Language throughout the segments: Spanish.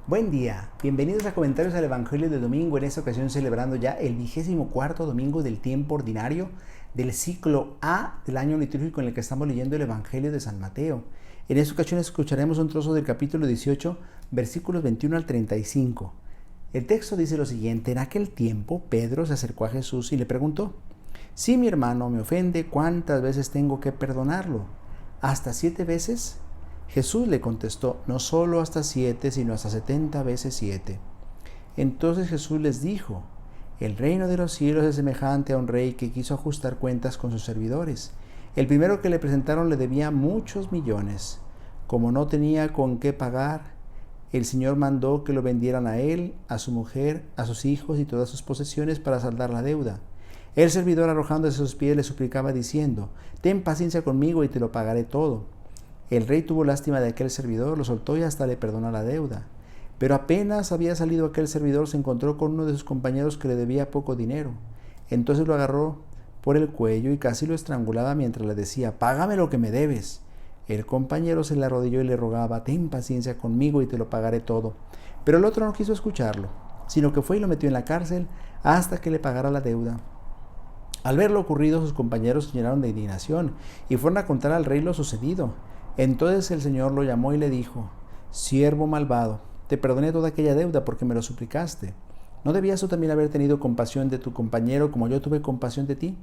Buen día, bienvenidos a Comentarios al Evangelio de Domingo, en esta ocasión celebrando ya el 24º domingo del tiempo ordinario del ciclo A del año litúrgico en el que estamos leyendo el Evangelio de San Mateo. En esta ocasión escucharemos un trozo del capítulo 18, versículos 21 al 35. El texto dice lo siguiente: en aquel tiempo Pedro se acercó a Jesús y le preguntó: si mi hermano me ofende, ¿cuántas veces tengo que perdonarlo? ¿Hasta 7 veces? Jesús le contestó: no solo hasta 7, sino hasta 70 veces 7. Entonces Jesús les dijo: el reino de los cielos es semejante a un rey que quiso ajustar cuentas con sus servidores. El primero que le presentaron le debía muchos millones. Como no tenía con qué pagar, el Señor mandó que lo vendieran a él, a su mujer, a sus hijos y todas sus posesiones para saldar la deuda. El servidor, arrojándose a sus pies, le suplicaba diciendo: ten paciencia conmigo y te lo pagaré todo. El rey tuvo lástima de aquel servidor, lo soltó y hasta le perdonó la deuda. Pero apenas había salido aquel servidor, se encontró con uno de sus compañeros que le debía poco dinero. Entonces lo agarró por el cuello y casi lo estrangulaba mientras le decía: págame lo que me debes. El compañero se le arrodilló y le rogaba: ten paciencia conmigo y te lo pagaré todo. Pero el otro no quiso escucharlo, sino que fue y lo metió en la cárcel hasta que le pagara la deuda. Al ver lo ocurrido, sus compañeros se llenaron de indignación y fueron a contar al rey lo sucedido. Entonces el Señor lo llamó y le dijo: siervo malvado, te perdoné toda aquella deuda porque me lo suplicaste. ¿No debías tú también haber tenido compasión de tu compañero como yo tuve compasión de ti?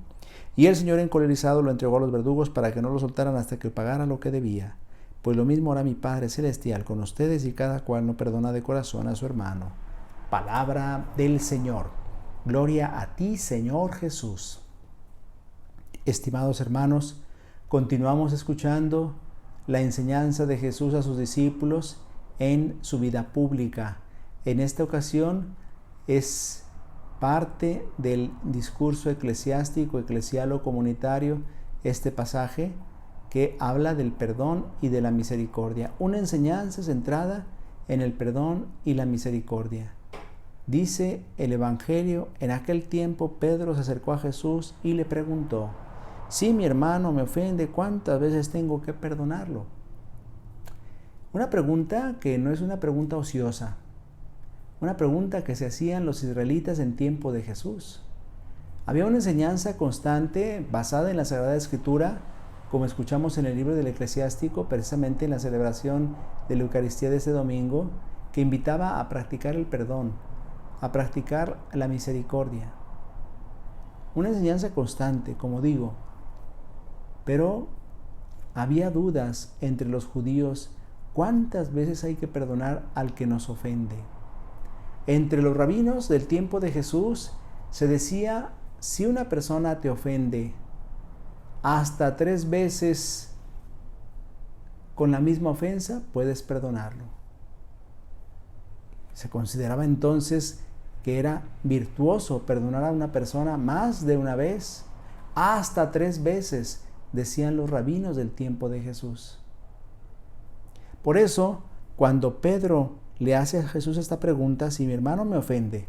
Y el Señor, encolerizado, lo entregó a los verdugos para que no lo soltaran hasta que pagara lo que debía. Pues lo mismo hará mi Padre Celestial con ustedes si cada cual no perdona de corazón a su hermano. Palabra del Señor. Gloria a ti, Señor Jesús. Estimados hermanos, continuamos escuchando la enseñanza de Jesús a sus discípulos en su vida pública. En esta ocasión es parte del discurso eclesiástico, eclesialo comunitario, este pasaje que habla del perdón y de la misericordia. Una enseñanza centrada en el perdón y la misericordia. Dice el Evangelio: en aquel tiempo Pedro se acercó a Jesús y le preguntó: si mi hermano me ofende, ¿cuántas veces tengo que perdonarlo? Una pregunta que no es una pregunta ociosa, una pregunta que se hacían los israelitas en tiempo de Jesús. Había una enseñanza constante basada en la Sagrada Escritura, como escuchamos en el libro del Eclesiástico, precisamente en la celebración de la Eucaristía de este domingo, que invitaba a practicar el perdón, a practicar la misericordia. Una enseñanza constante, como digo. Pero había dudas entre los judíos: ¿cuántas veces hay que perdonar al que nos ofende? Entre los rabinos del tiempo de Jesús se decía: si una persona te ofende hasta 3 veces con la misma ofensa, puedes perdonarlo. Se consideraba entonces que era virtuoso perdonar a una persona más de una vez, hasta 3 veces, decían los rabinos del tiempo de Jesús. Por eso, cuando Pedro le hace a Jesús esta pregunta: si mi hermano me ofende,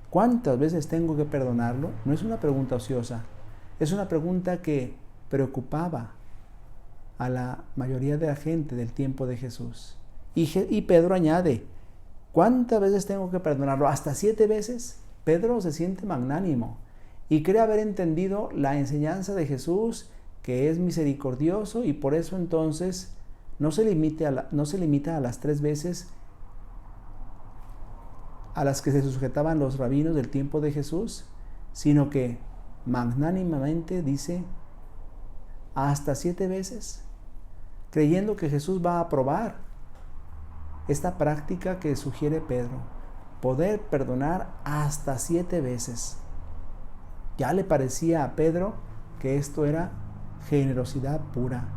¿cuántas veces tengo que perdonarlo? No es una pregunta ociosa, es una pregunta que preocupaba a la mayoría de la gente del tiempo de Jesús. Y Pedro añade: ¿cuántas veces tengo que perdonarlo? ¿Hasta 7 veces? Pedro se siente magnánimo y cree haber entendido la enseñanza de Jesús, que es misericordioso, y por eso entonces no se limita a las 3 veces a las que se sujetaban los rabinos del tiempo de Jesús, sino que magnánimamente dice hasta 7 veces, creyendo que Jesús va a aprobar esta práctica que sugiere Pedro: poder perdonar hasta 7 veces. Ya le parecía a Pedro que esto era generosidad pura.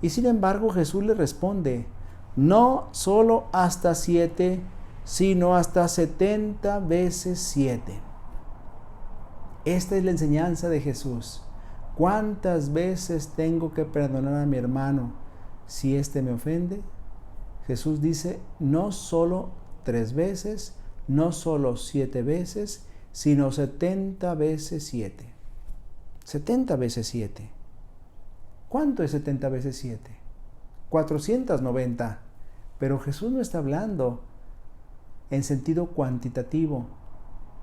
Y sin embargo Jesús le responde: no solo hasta 7, sino hasta 70 veces 7. Esta es la enseñanza de Jesús. ¿Cuántas veces tengo que perdonar a mi hermano si éste me ofende? Jesús dice: no solo 3 veces, no solo 7 veces, sino 70 veces 7. 70 veces 7. ¿Cuánto es 70 veces 7? 490. Pero Jesús no está hablando en sentido cuantitativo,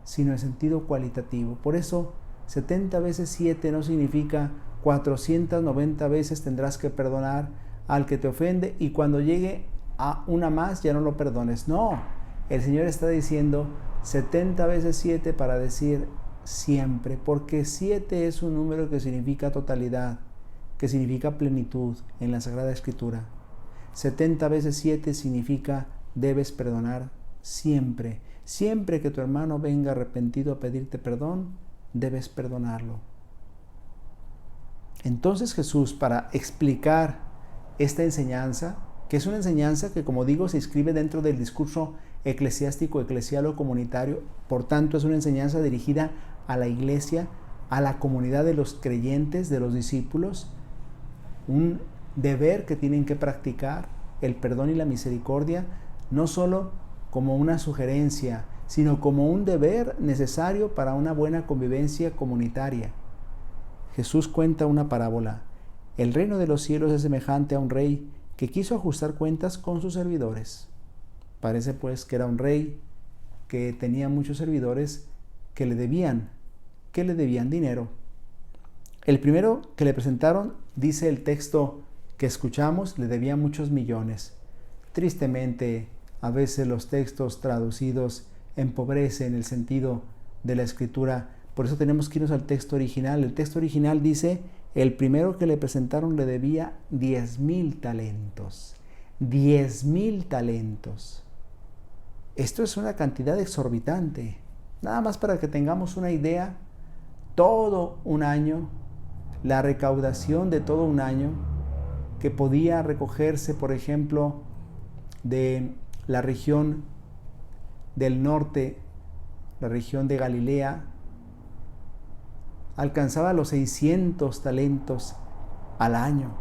sino en sentido cualitativo. Por eso 70 veces 7 no significa 490 veces tendrás que perdonar al que te ofende y cuando llegue a una más ya no lo perdones. No, el Señor está diciendo 70 veces 7 para decir siempre, porque 7 es un número que significa totalidad, que significa plenitud en la Sagrada Escritura. 70 veces 7 significa debes perdonar siempre. Siempre que tu hermano venga arrepentido a pedirte perdón, debes perdonarlo. Entonces Jesús, para explicar esta enseñanza, que es una enseñanza que, como digo, se inscribe dentro del discurso eclesiástico, eclesial o comunitario, por tanto es una enseñanza dirigida a la iglesia, a la comunidad de los creyentes, de los discípulos, un deber que tienen que practicar, el perdón y la misericordia, no solo como una sugerencia, sino como un deber necesario para una buena convivencia comunitaria. Jesús cuenta una parábola. El reino de los cielos es semejante a un rey que quiso ajustar cuentas con sus servidores. Parece pues que era un rey que tenía muchos servidores que le debían dinero. El primero que le presentaron, dice el texto que escuchamos, le debía muchos millones. Tristemente, a veces los textos traducidos empobrecen el sentido de la Escritura. Por eso tenemos que irnos al texto original. El texto original dice, el primero que le presentaron le debía 10,000 talentos. 10,000 talentos. Esto es una cantidad exorbitante. Nada más para que tengamos una idea, todo un año, la recaudación de todo un año, que podía recogerse, por ejemplo, de la región del norte, la región de Galilea, alcanzaba los 600 talentos al año.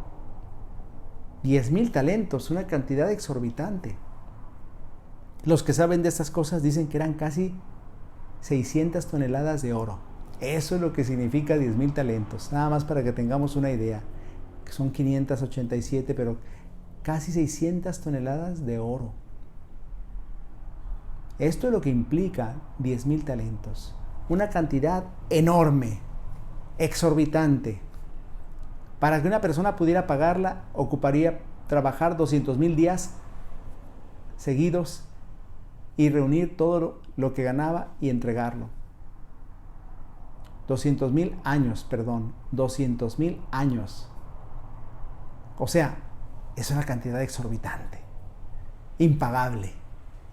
10,000 talentos, una cantidad exorbitante. Los que saben de estas cosas dicen que eran casi 600 toneladas de oro. Eso es lo que significa 10,000 talentos, nada más para que tengamos una idea, que son 587, pero casi 600 toneladas de oro. Esto es lo que implica 10,000 talentos, una cantidad enorme, exorbitante. Para que una persona pudiera pagarla, ocuparía trabajar 200,000 días seguidos y reunir todo lo que ganaba y entregarlo. 200,000 años. 200,000 años. O sea, es una cantidad exorbitante, impagable,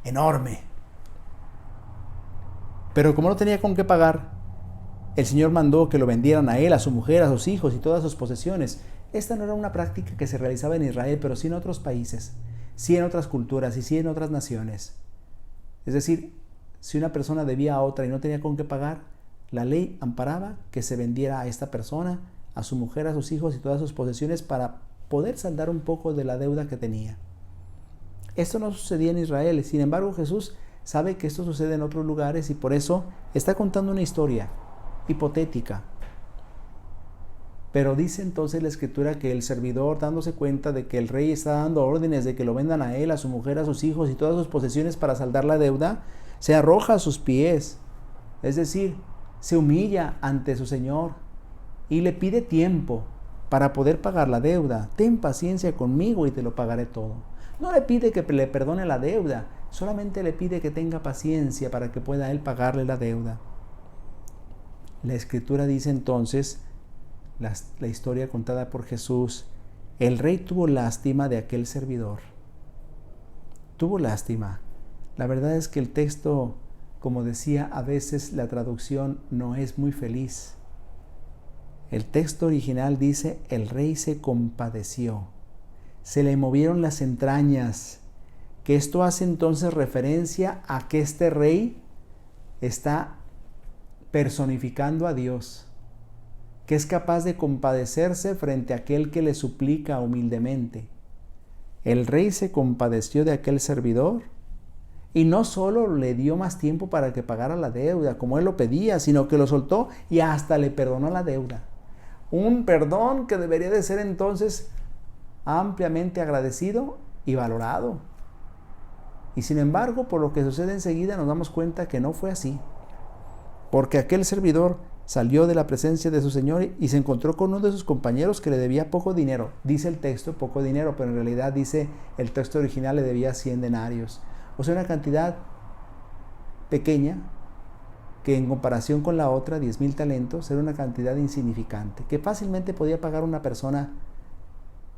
enorme. Pero como no tenía con qué pagar, el Señor mandó que lo vendieran a él, a su mujer, a sus hijos y todas sus posesiones. Esta no era una práctica que se realizaba en Israel, pero sí en otros países, sí en otras culturas y sí en otras naciones. Es decir, si una persona debía a otra y no tenía con qué pagar, la ley amparaba que se vendiera a esta persona, a su mujer, a sus hijos y todas sus posesiones para poder saldar un poco de la deuda que tenía. Esto no sucedía en Israel, sin embargo Jesús sabe que esto sucede en otros lugares y por eso está contando una historia hipotética. Pero dice entonces la Escritura que el servidor, dándose cuenta de que el rey está dando órdenes de que lo vendan a él, a su mujer, a sus hijos y todas sus posesiones para saldar la deuda, se arroja a sus pies, es decir, se humilla ante su Señor y le pide tiempo para poder pagar la deuda. Ten paciencia conmigo y te lo pagaré todo. No le pide que le perdone la deuda, solamente le pide que tenga paciencia para que pueda él pagarle la deuda. La Escritura dice entonces, la historia contada por Jesús, el rey tuvo lástima de aquel servidor. Tuvo lástima. La verdad es que el texto, como decía, a veces la traducción no es muy feliz. El texto original dice, el rey se compadeció. Se le movieron las entrañas. Que esto hace entonces referencia a que este rey está personificando a Dios, que es capaz de compadecerse frente a aquel que le suplica humildemente. El rey se compadeció de aquel servidor y no solo le dio más tiempo para que pagara la deuda como él lo pedía, sino que lo soltó y hasta le perdonó la deuda. Un perdón que debería de ser entonces ampliamente agradecido y valorado. Y sin embargo, por lo que sucede enseguida, nos damos cuenta que no fue así. Porque aquel servidor salió de la presencia de su señor y se encontró con uno de sus compañeros que le debía poco dinero. Dice el texto poco dinero, pero en realidad dice el texto original le debía 100 denarios. O sea, una cantidad pequeña que en comparación con la otra, 10,000 talentos, era una cantidad insignificante, que fácilmente podía pagar una persona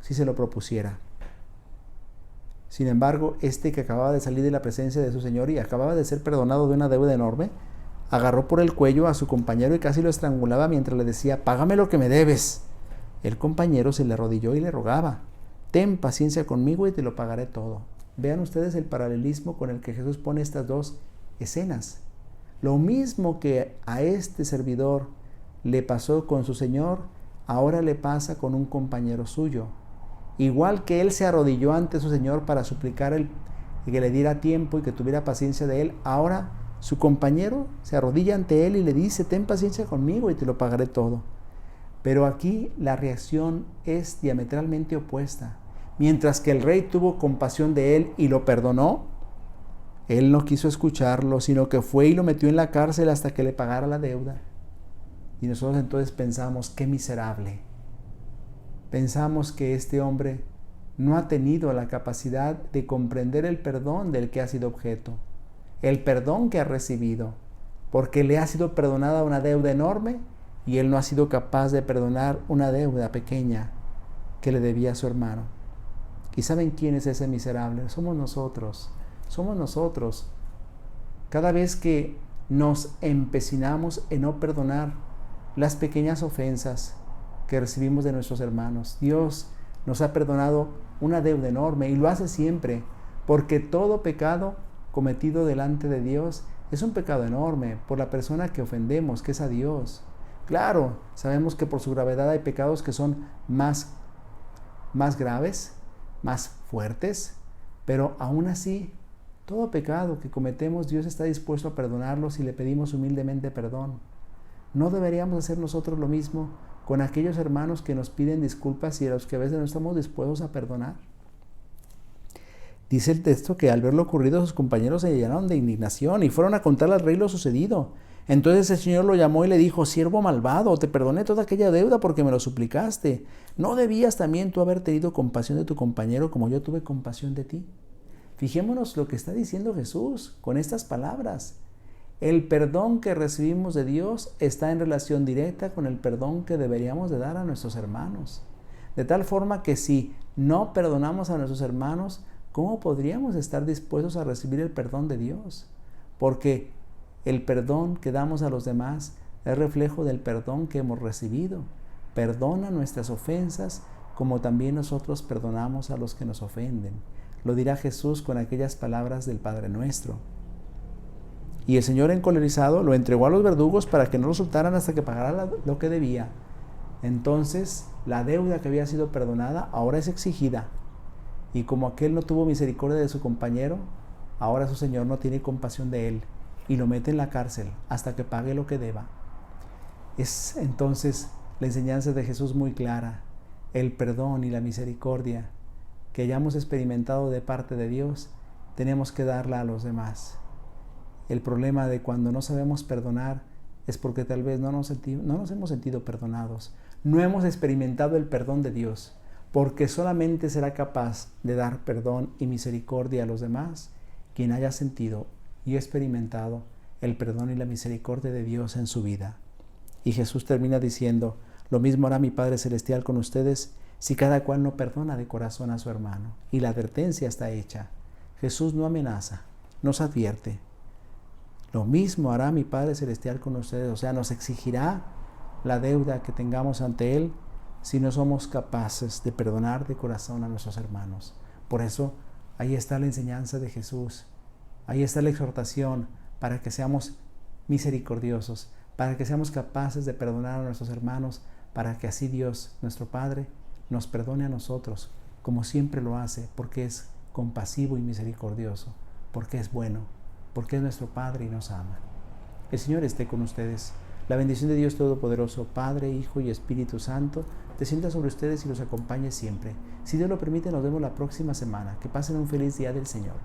si se lo propusiera. Sin embargo, este que acababa de salir de la presencia de su señor y acababa de ser perdonado de una deuda enorme, agarró por el cuello a su compañero y casi lo estrangulaba mientras le decía: págame lo que me debes. El compañero se le arrodilló y le rogaba: ten paciencia conmigo y te lo pagaré todo. Vean ustedes el paralelismo con el que Jesús pone estas dos escenas. Lo mismo que a este servidor le pasó con su señor, ahora le pasa con un compañero suyo. Igual que él se arrodilló ante su señor para suplicar que le diera tiempo y que tuviera paciencia de él, ahora su compañero se arrodilla ante él y le dice: ten paciencia conmigo y te lo pagaré todo. Pero aquí la reacción es diametralmente opuesta. Mientras que el rey tuvo compasión de él y lo perdonó, él no quiso escucharlo, sino que fue y lo metió en la cárcel hasta que le pagara la deuda. Y nosotros entonces pensamos: qué miserable. Pensamos que este hombre no ha tenido la capacidad de comprender el perdón del que ha sido objeto, el perdón que ha recibido, porque le ha sido perdonada una deuda enorme y él no ha sido capaz de perdonar una deuda pequeña que le debía a su hermano. ¿Y saben quién es ese miserable? Somos nosotros. Somos nosotros. Cada vez que nos empecinamos en no perdonar las pequeñas ofensas que recibimos de nuestros hermanos, Dios nos ha perdonado una deuda enorme y lo hace siempre, porque todo pecado cometido delante de Dios es un pecado enorme por la persona que ofendemos, que es a Dios. Claro, sabemos que por su gravedad hay pecados que son más graves, más fuertes, pero aún así, todo pecado que cometemos, Dios está dispuesto a perdonarlo si le pedimos humildemente perdón. ¿No deberíamos hacer nosotros lo mismo con aquellos hermanos que nos piden disculpas y a los que a veces no estamos dispuestos a perdonar? Dice el texto que al ver lo ocurrido sus compañeros se llenaron de indignación y fueron a contarle al rey lo sucedido. Entonces el Señor lo llamó y le dijo: siervo malvado, te perdoné toda aquella deuda porque me lo suplicaste. ¿No debías también tú haber tenido compasión de tu compañero como yo tuve compasión de ti? Fijémonos lo que está diciendo Jesús con estas palabras. El perdón que recibimos de Dios está en relación directa con el perdón que deberíamos de dar a nuestros hermanos. De tal forma que si no perdonamos a nuestros hermanos, ¿cómo podríamos estar dispuestos a recibir el perdón de Dios? Porque el perdón que damos a los demás es reflejo del perdón que hemos recibido. Perdona nuestras ofensas como también nosotros perdonamos a los que nos ofenden. Lo dirá Jesús con aquellas palabras del Padre Nuestro. Y el Señor, encolerizado, lo entregó a los verdugos para que no lo soltaran hasta que pagara lo que debía. Entonces, la deuda que había sido perdonada ahora es exigida. Y como aquel no tuvo misericordia de su compañero, ahora su Señor no tiene compasión de él y lo mete en la cárcel hasta que pague lo que deba. Es entonces la enseñanza de Jesús muy clara. El perdón y la misericordia que hayamos experimentado de parte de Dios, tenemos que darla a los demás. El problema de cuando no sabemos perdonar es porque tal vez no nos hemos sentido perdonados. No hemos experimentado el perdón de Dios, porque solamente será capaz de dar perdón y misericordia a los demás quien haya sentido y experimentado el perdón y la misericordia de Dios en su vida. Y Jesús termina diciendo: lo mismo hará mi Padre Celestial con ustedes si cada cual no perdona de corazón a su hermano. Y la advertencia está hecha. Jesús no amenaza, nos advierte. Lo mismo hará mi Padre Celestial con ustedes, o sea, nos exigirá la deuda que tengamos ante Él si no somos capaces de perdonar de corazón a nuestros hermanos. Por eso, ahí está la enseñanza de Jesús, ahí está la exhortación para que seamos misericordiosos, para que seamos capaces de perdonar a nuestros hermanos, para que así Dios, nuestro Padre, nos perdone a nosotros, como siempre lo hace, porque es compasivo y misericordioso, porque es bueno, porque es nuestro Padre y nos ama. El Señor esté con ustedes. La bendición de Dios Todopoderoso, Padre, Hijo y Espíritu Santo, descienda sobre ustedes y los acompañe siempre. Si Dios lo permite, nos vemos la próxima semana. Que pasen un feliz día del Señor.